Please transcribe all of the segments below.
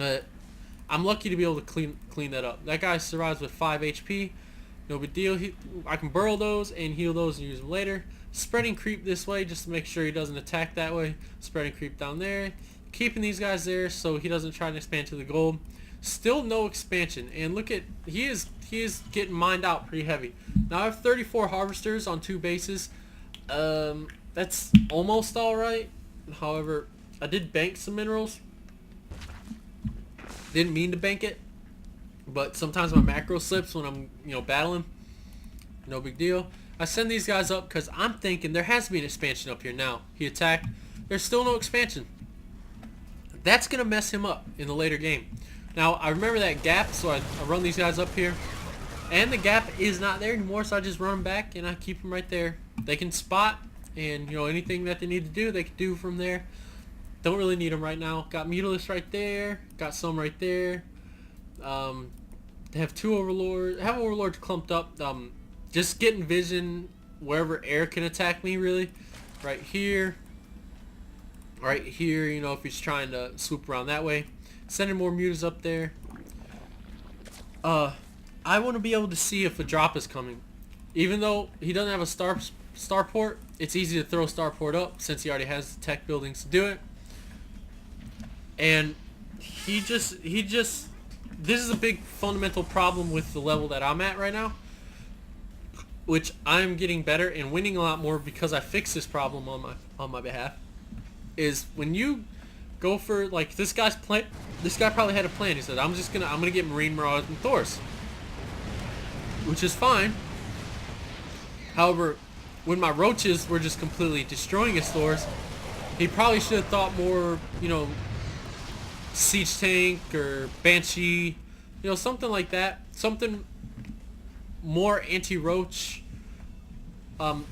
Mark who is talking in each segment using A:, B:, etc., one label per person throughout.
A: But I'm lucky to be able to clean that up. That guy survives with 5 HP. No big deal. I can burrow those and heal those and use them later. Spreading creep this way just to make sure he doesn't attack that way. Spreading creep down there. Keeping these guys there so he doesn't try to expand to the gold. Still no expansion. And look at, he is getting mined out pretty heavy. Now I have 34 harvesters on 2 bases. That's almost alright. However, I did bank some minerals. Didn't mean to bank it, but sometimes my macro slips when I'm, battling. No big deal. I send these guys up because I'm thinking there has to be an expansion up here now. He attacked. There's still no expansion. That's going to mess him up in the later game. Now, I remember that gap, so I run these guys up here. And the gap is not there anymore, so I just run them back and I keep them right there. They can spot, and, anything that they need to do, they can do from there. Don't really need them right now. Got Mutalisk right there. Got some right there. They have 2 Overlords. I have Overlords clumped up. Just getting vision wherever air can attack me, really. Right here. Right here, if he's trying to swoop around that way. Sending more mutas up there. I want to be able to see if a drop is coming. Even though he doesn't have a starport, it's easy to throw starport up since he already has the tech buildings to do it. And this is a big fundamental problem with the level that I'm at right now, which I'm getting better and winning a lot more because I fixed this problem on my behalf, is when you go for, like, this guy probably had a plan. He said, I'm gonna get Marine Marauders and Thors, which is fine. However, when my roaches were just completely destroying his Thors, he probably should have thought more, siege tank or banshee, something like that, something more anti-roach. I'm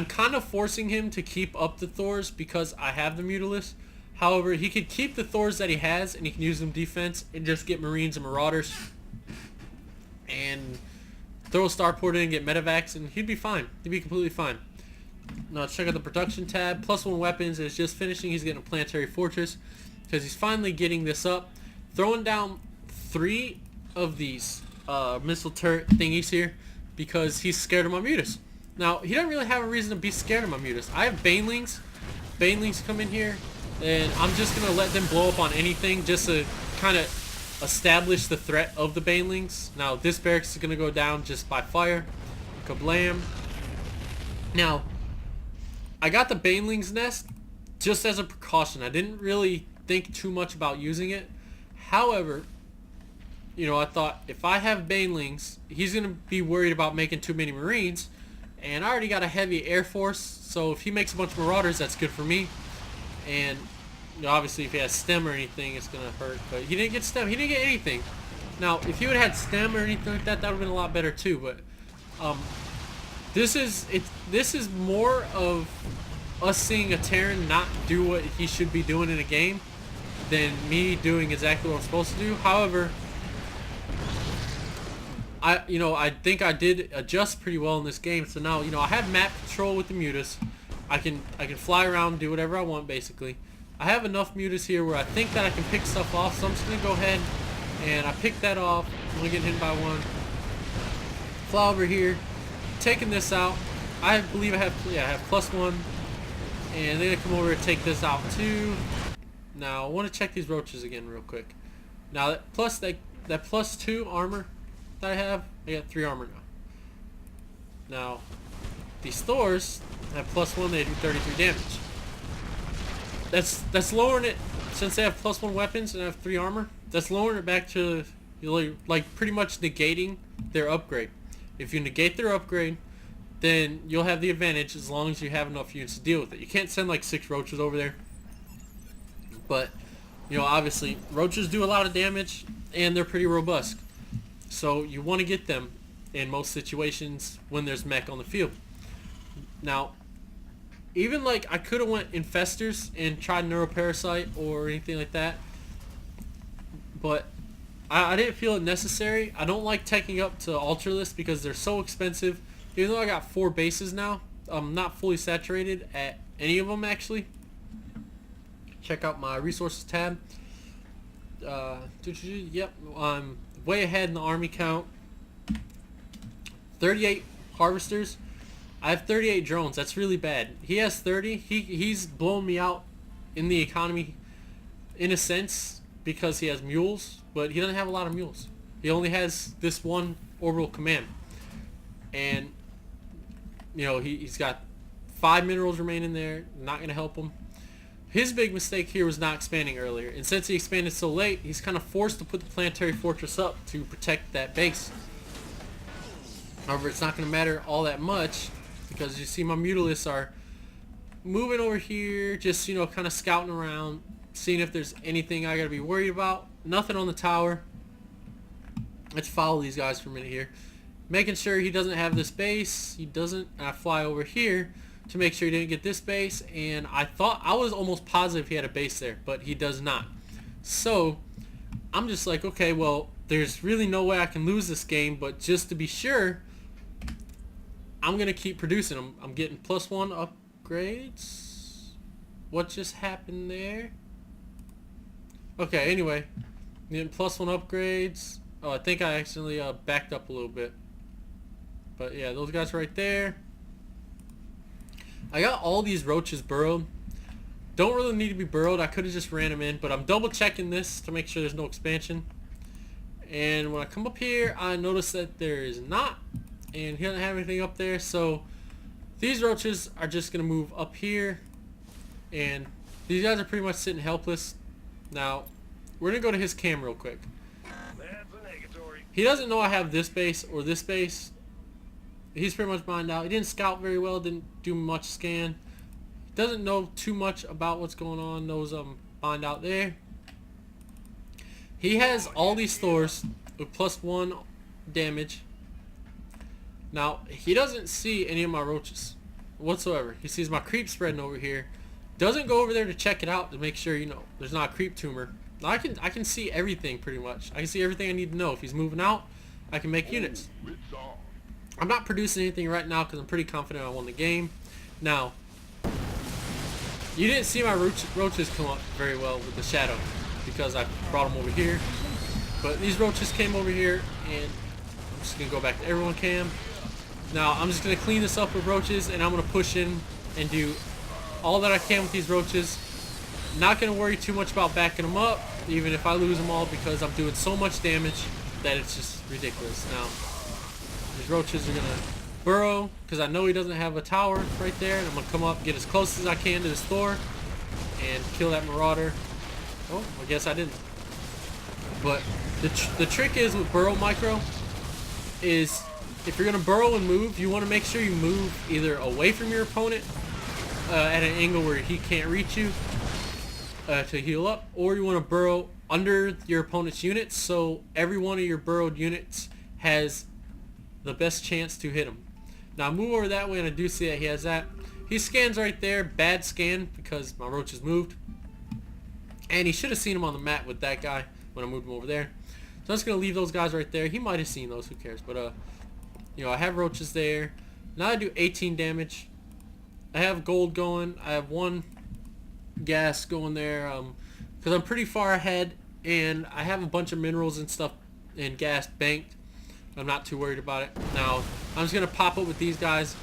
A: kind of forcing him to keep up the Thors because I have the Mutalisk. However, he could keep the Thors that he has and he can use them defense and just get Marines and Marauders and throw a starport in and get medevacs, and he'd be fine. He'd be completely fine. Now let's check out the production tab. +1 weapons is just finishing. He's getting a planetary fortress because he's finally getting this up. Throwing down 3 of these missile turret thingies here because he's scared of my mutas. Now, he doesn't really have a reason to be scared of my mutas. I have banelings. Banelings come in here, and I'm just going to let them blow up on anything just to kind of establish the threat of the banelings. Now, this barracks is going to go down just by fire. Kablam. Now, I got the banelings nest just as a precaution. I didn't really think too much about using it. However, I thought if I have banelings, he's going to be worried about making too many Marines. And I already got a heavy Air Force, so if he makes a bunch of Marauders, that's good for me. And obviously if he has stem or anything, it's going to hurt. But he didn't get stem. He didn't get anything. Now, if he would have had stem or anything like that, that would have been a lot better too. But this is more of us seeing a Terran not do what he should be doing in a game than me doing exactly what I'm supposed to do. However, I think I did adjust pretty well in this game. So now, I have map control with the mutas. I can fly around and do whatever I want, basically. I have enough mutas here where I think that I can pick stuff off. So I'm just going to go ahead and I pick that off. I'm going to get hit by one. Fly over here. Taking this out. I believe I have +1. And then I come over and take this out too. Now, I want to check these roaches again real quick. Now, that +2 armor that I got 3 armor now. Now, these Thors have +1, they do 33 damage. That's lowering it, since they have +1 weapons and I have 3 armor, that's lowering it back to, like, pretty much negating their upgrade. If you negate their upgrade, then you'll have the advantage as long as you have enough units to deal with it. You can't send like 6 roaches over there. But, obviously, roaches do a lot of damage and they're pretty robust. So you want to get them in most situations when there's mech on the field. Now, even like I could have went infestors and tried neuroparasite or anything like that, but I didn't feel it necessary. I don't like taking up to Ultralist because they're so expensive. Even though I got 4 bases now, I'm not fully saturated at any of them actually. Check out my resources tab. Yep, I'm way ahead in the army count. 38 harvesters. I have 38 drones. That's really bad. He has 30. He's blown me out in the economy in a sense because he has mules, but he doesn't have a lot of mules. He only has this one orbital command. And you know, he's got 5 minerals remaining there. Not going to help him. His big mistake here was not expanding earlier. And since he expanded so late, he's kind of forced to put the planetary fortress up to protect that base. However, it's not going to matter all that much because you see my mutalisks are moving over here, just, you know, kind of scouting around, seeing if there's anything I got to be worried about. Nothing on the tower. Let's follow these guys for a minute here. Making sure he doesn't have this base. He doesn't. I fly over here to make sure he didn't get this base, and I was almost positive he had a base there, but he does not. So I'm just like, okay, well, there's really no way I can lose this game, but just to be sure, I'm gonna keep producing them. I'm getting +1 upgrades. What just happened there? Okay, anyway, getting +1 upgrades. Oh, I think I accidentally backed up a little bit. But yeah, those guys right there. I got all these roaches burrowed. Don't really need to be burrowed. I could have just ran them in, but I'm double checking this to make sure there's no expansion. And when I come up here, I notice that there is not, and he doesn't have anything up there. So these roaches are just gonna move up here, and these guys are pretty much sitting helpless. Now we're gonna go to his cam real quick. He doesn't know I have this base or this base. He's pretty much mined out. He didn't scout very well, didn't do much scan. Doesn't know too much about what's going on. Knows I'm mined out there. He has all these Thors with +1 damage. Now, he doesn't see any of my roaches whatsoever. He sees my creep spreading over here. Doesn't go over there to check it out to make sure, you know, there's not a creep tumor. Now, I can see everything pretty much. I can see everything I need to know. If he's moving out, I can make units. I'm not producing anything right now because I'm pretty confident I won the game. Now, you didn't see my roaches come up very well with the shadow because I brought them over here. But these roaches came over here, and I'm just going to go back to everyone cam. Now, I'm just going to clean this up with roaches, and I'm going to push in and do all that I can with these roaches. Not going to worry too much about backing them up, even if I lose them all, because I'm doing so much damage that it's just ridiculous. Now, these roaches are going to burrow because I know he doesn't have a tower right there, and I'm going to come up, get as close as I can to this Thor, and kill that Marauder. Oh, I guess I didn't. But the trick is with burrow micro is if you're going to burrow and move, you want to make sure you move either away from your opponent at an angle where he can't reach you to heal up, or you want to burrow under your opponent's units so every one of your burrowed units has the best chance to hit him. Now move over that way, and I do see that he has that. He scans right there. Bad scan because my roaches moved. And he should have seen him on the map with that guy when I moved him over there. So I'm just going to leave those guys right there. He might have seen those. Who cares? But, you know, I have roaches there. Now I do 18 damage. I have gold going. I have 1 gas going there because I'm pretty far ahead. And I have a bunch of minerals and stuff and gas banked. I'm not too worried about it. Now, I'm just going to pop up with these guys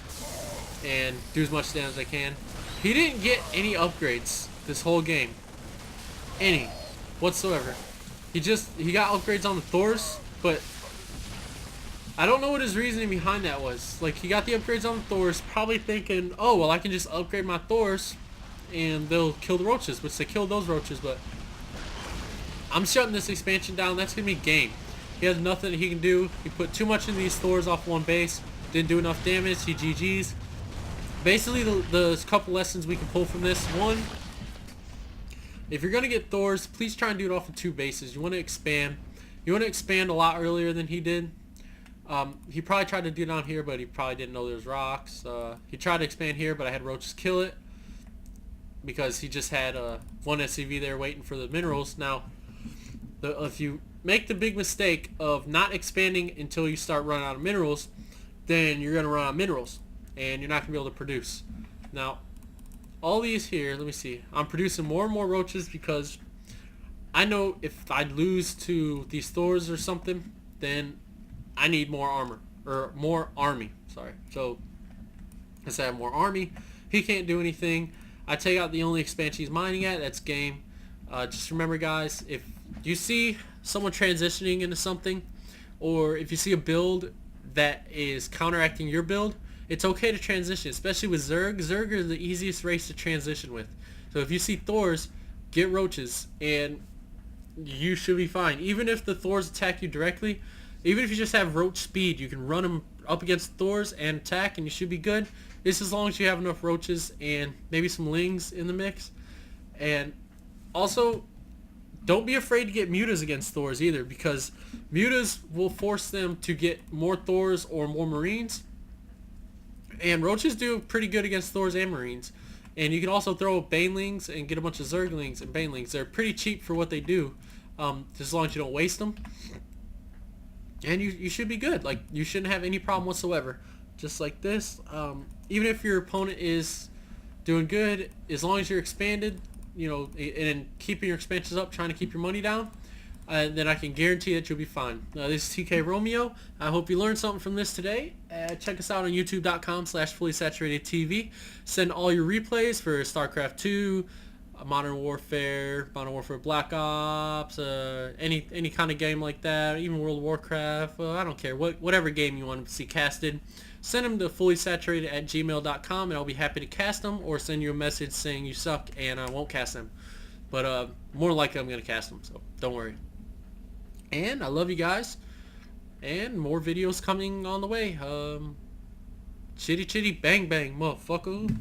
A: and do as much damage as I can. He didn't get any upgrades this whole game. Any. Whatsoever. He got upgrades on the Thors, but I don't know what his reasoning behind that was. Like, he got the upgrades on the Thors, probably thinking, oh, well, I can just upgrade my Thors and they'll kill the roaches, which they killed those roaches, but I'm shutting this expansion down. That's going to be game. He has nothing that he can do. He put too much into these Thors off one base. Didn't do enough damage. He GG's. Basically, the couple lessons we can pull from this. One, if you're going to get Thors, please try and do it off of 2 bases. You want to expand. You want to expand a lot earlier than he did. He probably tried to do it down here, but he probably didn't know there's rocks. He tried to expand here, but I had roaches kill it because he just had 1 SCV there waiting for the minerals. Now, if you make the big mistake of not expanding until you start running out of minerals, then you're going to run out of minerals, and you're not going to be able to produce. Now, all these here, let me see. I'm producing more and more roaches because I know if I lose to these Thors or something, then I need more armor. Or more army. Sorry. So, instead I have more army. He can't do anything. I take out the only expansion he's mining at. That's game. Just remember, guys, if you see someone transitioning into something, or if you see a build that is counteracting your build, it's okay to transition, especially with Zerg. Zerg are the easiest race to transition with. So if you see Thors, get roaches, and you should be fine. Even if the Thors attack you directly, even if you just have roach speed, you can run them up against Thors and attack, and you should be good. This as long as you have enough roaches and maybe some lings in the mix. And also, don't be afraid to get mutas against Thors either, because mutas will force them to get more Thors or more Marines. And roaches do pretty good against Thors and Marines. And you can also throw banelings and get a bunch of Zerglings and banelings. They're pretty cheap for what they do, just as long as you don't waste them. And you should be good. Like, you shouldn't have any problem whatsoever. Just like this. Even if your opponent is doing good, as long as you're expanded, you know, and keeping your expansions up, trying to keep your money down, then I can guarantee that you'll be fine. This is TKRomeo. I hope you learned something from this today. Check us out on youtube.com/fullysaturatedtv. Send all your replays for StarCraft 2, Modern Warfare Black Ops, any kind of game like that, even World of Warcraft. I don't care. Whatever game you want to see casted, send them to fullysaturated@gmail.com, and I'll be happy to cast them, or send you a message saying you suck and I won't cast them. But more likely I'm going to cast them, so don't worry. And I love you guys, and more videos coming on the way. Chitty chitty bang bang, motherfucker.